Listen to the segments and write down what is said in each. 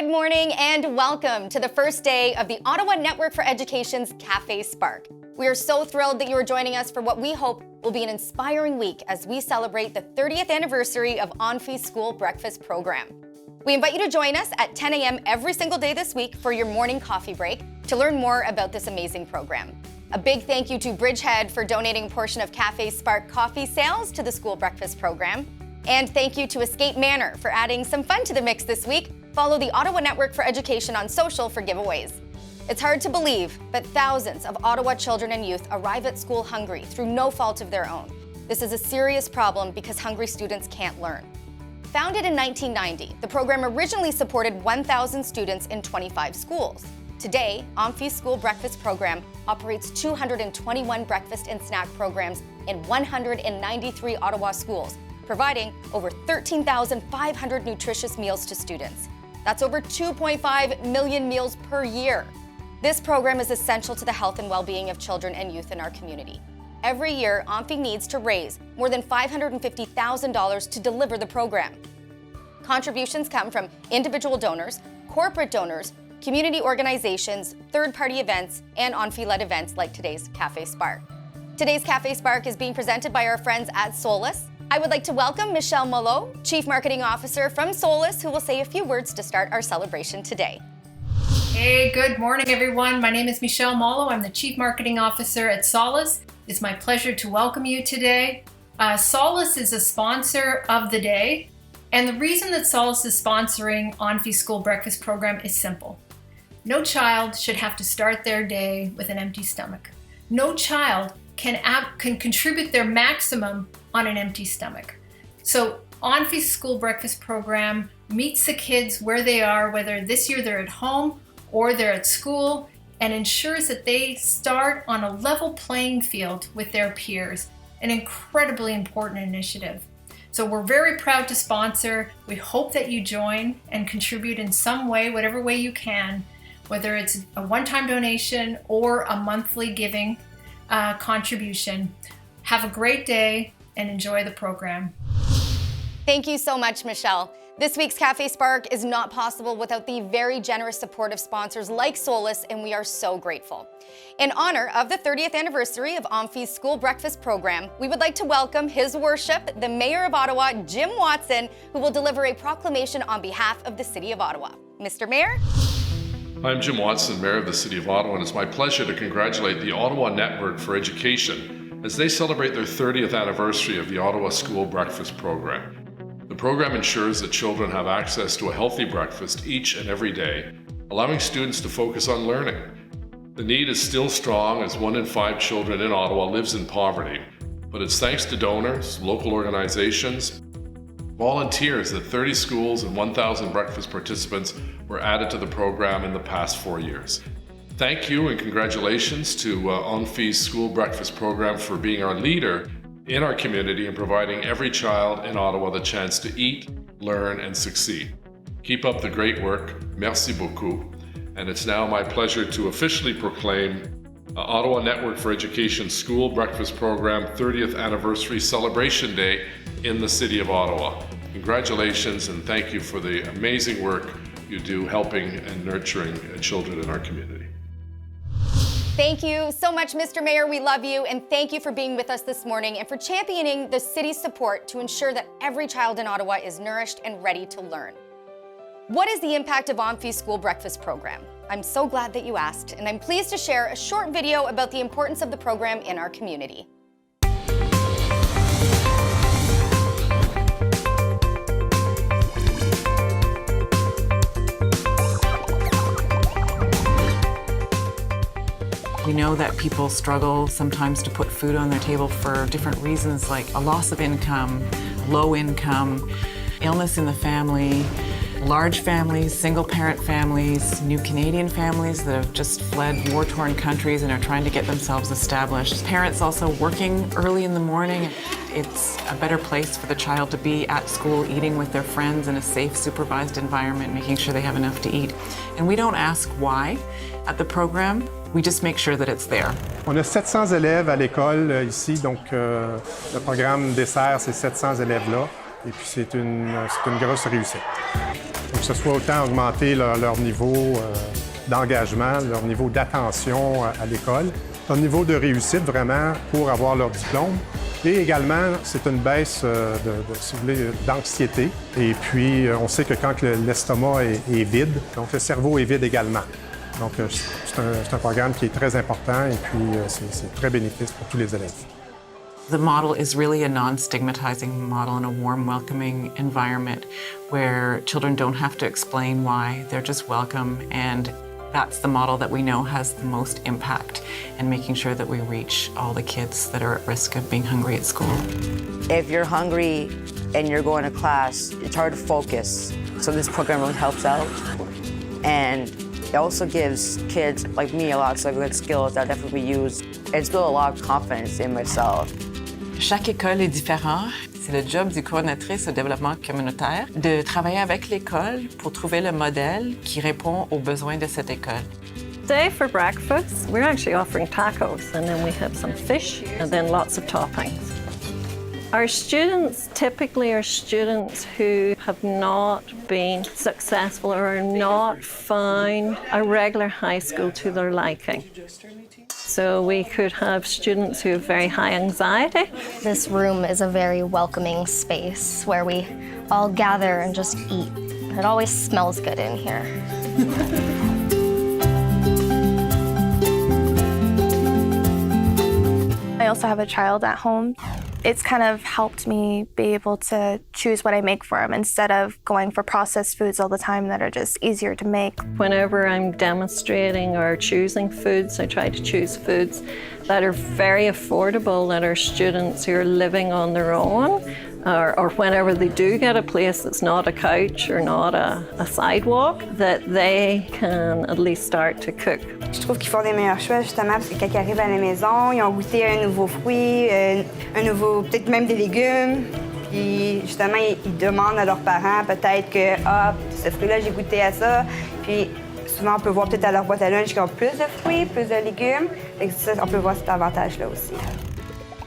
Good morning and welcome to the first day of the Ottawa Network for Education's Café Spark. We are so thrilled that you are joining us for what we hope will be an inspiring week as we celebrate the 30th anniversary of Onfi's School Breakfast Program. We invite you to join us at 10 a.m. every single day this week for your morning coffee break to learn more about this amazing program. A big thank you to Bridgehead for donating a portion of Café Spark coffee sales to the school breakfast program. And thank you to Escape Manor for adding some fun to the mix this week. Follow the Ottawa Network for Education on social for giveaways. It's hard to believe, but thousands of Ottawa children and youth arrive at school hungry through no fault of their own. This is a serious problem because hungry students can't learn. Founded in 1990, the program originally supported 1,000 students in 25 schools. Today, Onfi's School Breakfast Program operates 221 breakfast and snack programs in 193 Ottawa schools, providing over 13,500 nutritious meals to students. That's over 2.5 million meals per year. This program is essential to the health and well-being of children and youth in our community. Every year, Onfi needs to raise more than $550,000 to deliver the program. Contributions come from individual donors, corporate donors, community organizations, third-party events, and Onfi-led events like today's Café Spark. Today's Café Spark is being presented by our friends at Solace. I would like to welcome Michelle Malo, Chief Marketing Officer from Solace, who will say a few words to start our celebration today. Hey, good morning, everyone. My name is Michelle Malo. I'm the Chief Marketing Officer at Solace. It's my pleasure to welcome you today. Solace is a sponsor of the day, and the reason that Solace is sponsoring Onfi's School Breakfast Program is simple. No child should have to start their day with an empty stomach. No child can contribute their maximum on an empty stomach. So Onfi's School Breakfast Program meets the kids where they are, whether this year they're at home or they're at school, and ensures that they start on a level playing field with their peers, an incredibly important initiative. So we're very proud to sponsor. We hope that you join and contribute in some way, whatever way you can, whether it's a one-time donation or a monthly giving contribution. Have a great day and enjoy the program. Thank you so much, Michelle. This week's Café Spark is not possible without the very generous support of sponsors like Solace, and we are so grateful. In honor of the 30th anniversary of Onfi's School Breakfast Program, we would like to welcome His Worship, the Mayor of Ottawa, Jim Watson, who will deliver a proclamation on behalf of the City of Ottawa. Mr. Mayor? I'm Jim Watson, Mayor of the City of Ottawa, and it's my pleasure to congratulate the Ottawa Network for Education as they celebrate their 30th anniversary of the Ottawa School Breakfast Program. The program ensures that children have access to a healthy breakfast each and every day, allowing students to focus on learning. The need is still strong as 1 in 5 children in Ottawa lives in poverty, but it's thanks to donors, local organizations, volunteers that 30 schools and 1,000 breakfast participants were added to the program in the past 4 years. Thank you and congratulations to Onfi's School Breakfast Program for being our leader in our community and providing every child in Ottawa the chance to eat, learn, and succeed. Keep up the great work. Merci beaucoup. And it's now my pleasure to officially proclaim Ottawa Network for Education School Breakfast Program 30th Anniversary Celebration Day in the City of Ottawa. Congratulations and thank you for the amazing work you do helping and nurturing children in our community. Thank you so much, Mr. Mayor. We love you, and thank you for being with us this morning and for championing the city's support to ensure that every child in Ottawa is nourished and ready to learn. What is the impact of Onfi's School Breakfast Program? I'm so glad that you asked, and I'm pleased to share a short video about the importance of the program in our community. We know that people struggle sometimes to put food on their table for different reasons, like a loss of income, low income, illness in the family, large families, single-parent families, new Canadian families that have just fled war-torn countries and are trying to get themselves established. Parents also working early in the morning. It's a better place for the child to be at school, eating with their friends in a safe, supervised environment, making sure they have enough to eat. And we don't ask why at the program. We just make sure that it's there. On a 700 élèves à l'école ici, donc le programme dessert ces 700 élèves-là, et puis c'est une grosse réussite. que ce soit autant augmenter leur niveau d'engagement, leur niveau d'attention à l'école, leur niveau de réussite vraiment pour avoir leur diplôme. Et également, c'est une baisse si vous voulez, d'anxiété. Et puis, on sait que quand l'estomac est vide, donc le cerveau est vide également. Donc, c'est un programme qui est très important et puis c'est très bénéfique pour tous les élèves. The model is really a non-stigmatizing model and a warm, welcoming environment where children don't have to explain why, they're just welcome, and that's the model that we know has the most impact in making sure that we reach all the kids that are at risk of being hungry at school. If you're hungry and you're going to class, it's hard to focus, so this program really helps out. And it also gives kids like me a lot of good skills that definitely we use. It's built a lot of confidence in myself. Chaque école est différente. C'est le job du coordinatrice au développement communautaire de travailler avec l'école pour trouver le modèle qui répond aux besoins de cette école. Today for breakfast, we're actually offering tacos, and then we have some fish, and then lots of toppings. Our students typically are students who have not been successful or are not found a regular high school to their liking. So we could have students who have very high anxiety. This room is a very welcoming space where we all gather and just eat. It always smells good in here. I also have a child at home. It's kind of helped me be able to choose what I make for him instead of going for processed foods all the time that are just easier to make. Whenever I'm demonstrating or choosing foods, I try to choose foods that are very affordable, that are students who are living on their own, or whenever they do get a place that's not a couch or not a sidewalk, that they can at least start to cook. Je trouve qu'ils font des meilleurs choix justement parce que quand ils arrivent à la maison, ils ont goûté un nouveau fruit, un nouveau, peut-être même des légumes. Puis justement, ils demandent à leurs parents peut-être que ce fruit-là, j'ai goûté à ça. Puis souvent, on peut voir peut-être à leur boîte à lunch qu'ils ont plus de fruits, plus de légumes. Et ça, on peut voir cet avantage-là aussi.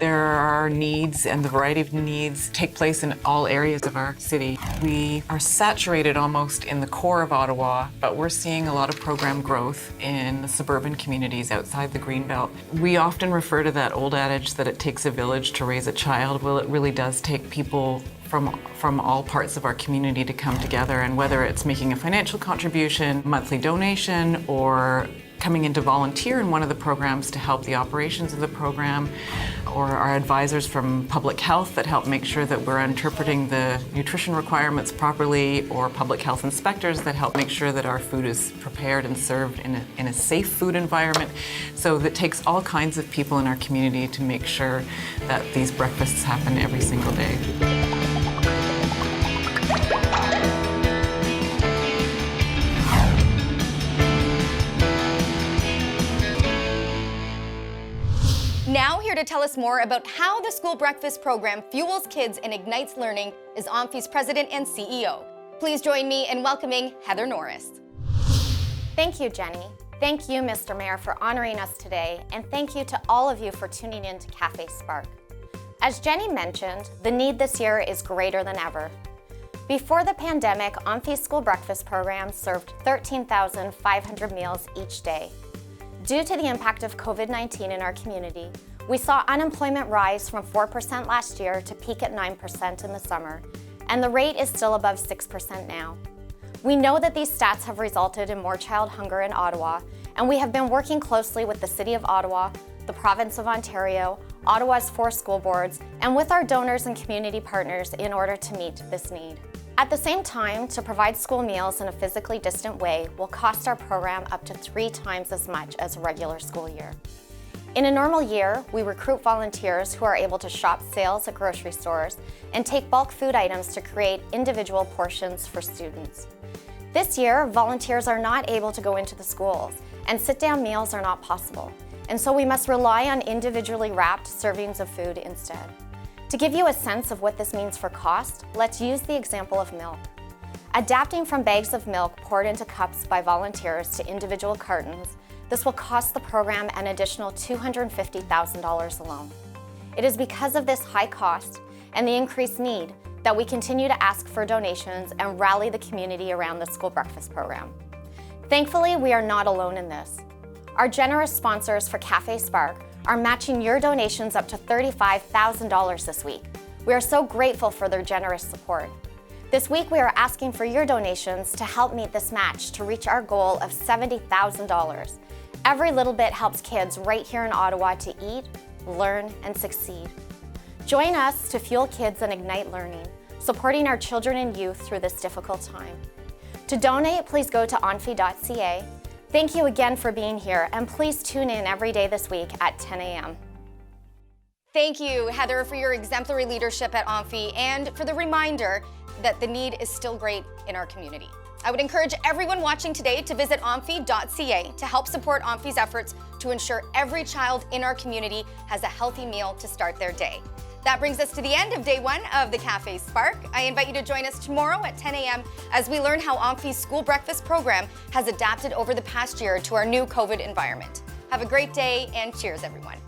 There are needs, and the variety of needs take place in all areas of our city. We are saturated almost in the core of Ottawa, but we're seeing a lot of program growth in the suburban communities outside the Greenbelt. We often refer to that old adage that it takes a village to raise a child. Well, it really does take people from all parts of our community to come together, and whether it's making a financial contribution, monthly donation, or coming in to volunteer in one of the programs to help the operations of the program, or our advisors from public health that help make sure that we're interpreting the nutrition requirements properly, or public health inspectors that help make sure that our food is prepared and served in a safe food environment. So that takes all kinds of people in our community to make sure that these breakfasts happen every single day. Now here to tell us more about how the school breakfast program fuels kids and ignites learning is OMFI's president and CEO. Please join me in welcoming Heather Norris. Thank you, Jenny. Thank you, Mr. Mayor, for honoring us today, and thank you to all of you for tuning in to Café Spark. As Jenny mentioned, the need this year is greater than ever. Before the pandemic, OMFI's school breakfast program served 13,500 meals each day. Due to the impact of COVID-19 in our community, we saw unemployment rise from 4% last year to peak at 9% in the summer, and the rate is still above 6% now. We know that these stats have resulted in more child hunger in Ottawa, and we have been working closely with the City of Ottawa, the Province of Ontario, Ottawa's 4 school boards, and with our donors and community partners in order to meet this need. At the same time, to provide school meals in a physically distant way will cost our program up to 3 times as much as a regular school year. In a normal year, we recruit volunteers who are able to shop sales at grocery stores and take bulk food items to create individual portions for students. This year, volunteers are not able to go into the schools, and sit-down meals are not possible, and so we must rely on individually wrapped servings of food instead. To give you a sense of what this means for cost, let's use the example of milk. Adapting from bags of milk poured into cups by volunteers to individual cartons, this will cost the program an additional $250,000 alone. It is because of this high cost and the increased need that we continue to ask for donations and rally the community around the school breakfast program. Thankfully, we are not alone in this. Our generous sponsors for Café Spark are matching your donations up to $35,000 this week. We are so grateful for their generous support. This week, we are asking for your donations to help meet this match to reach our goal of $70,000. Every little bit helps kids right here in Ottawa to eat, learn, and succeed. Join us to fuel kids and ignite learning, supporting our children and youth through this difficult time. To donate, please go to onfi.ca. Thank you again for being here, and please tune in every day this week at 10 a.m. Thank you, Heather, for your exemplary leadership at OMFI and for the reminder that the need is still great in our community. I would encourage everyone watching today to visit onfi.ca to help support OMFI's efforts to ensure every child in our community has a healthy meal to start their day. That brings us to the end of day one of the Café Spark. I invite you to join us tomorrow at 10 a.m. as we learn how OMFI's school breakfast program has adapted over the past year to our new COVID environment. Have a great day and cheers, everyone.